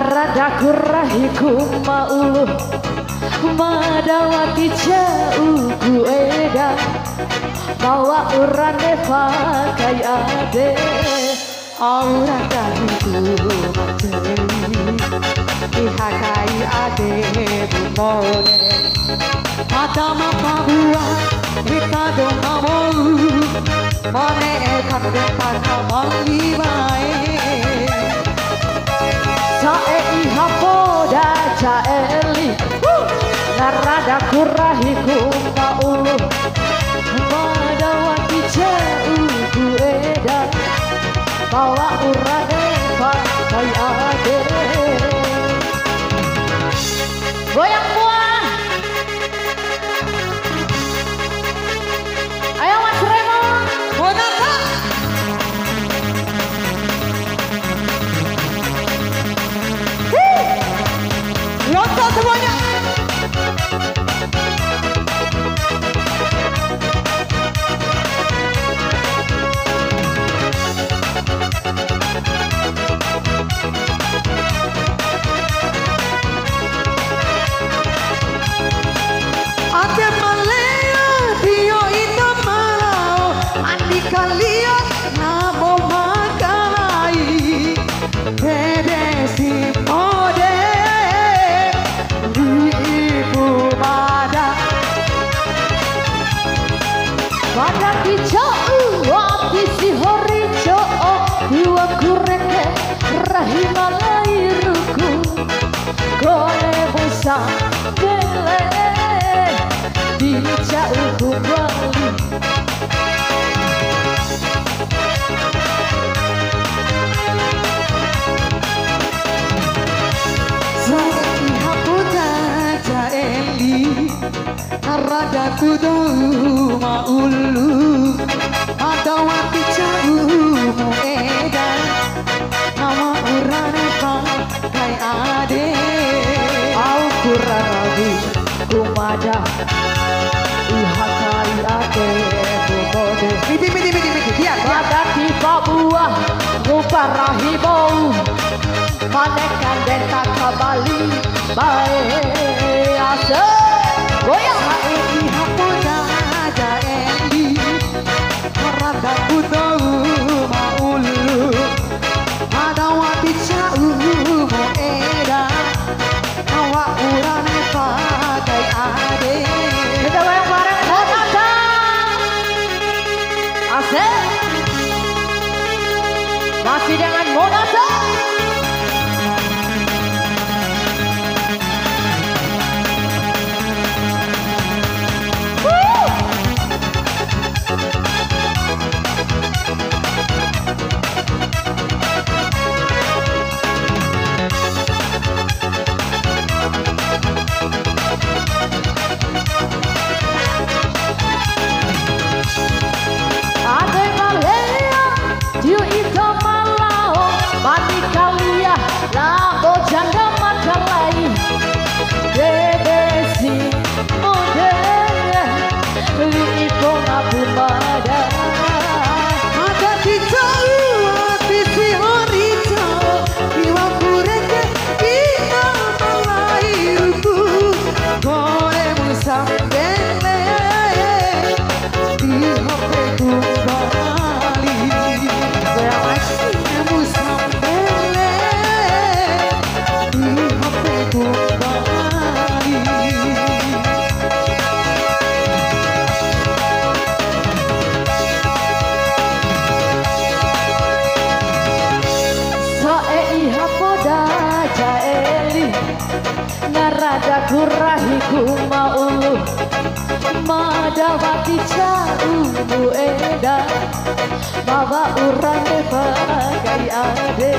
Naradaku rahiku maulu madawati jauh ku eda bawa urane pakai ade aura dahiku materi ihakai ade bumone mata mapa buah kita dong mau mone ekan depan kamangi bae sae iha poda caeli naradaku rahiku maulu madawati jauh ku eda bawa urane pakai ade goyang buah ayo Mas Remo Bonata Lonto semuanya Ate malea dio itu malau andi kalian namo makalai bede si mode ibu pada pada kijau waktu si horijo dua kureke rahimalairuku kone busa bele di jauh kembali Zaki haputa jaeli naradaku dou maulu madawati jauh mueda nama urane pakai ade au kurarabi kumada ihakai ade bumode midi dia badati buah nguparahi bau manekan denta kembali bae ase goyang hai ihapoda jaeli naradaku dou maulu madawati jauh mueda awa urane pakai ade kita bareng-bareng Bonata asik masih dengan Bonata Ade malea dio itu malau mati kalia labo janda makalai bebesi mode li itu ngapu pada ada di jauh hati si horijo iwa kureke ina malairuku kone musambele di hopeku kembali berasih musambele di hopeku kembali sae iha poda jaeli naradaku rahiku maulu madawati jauh eda bawa urane pakai ade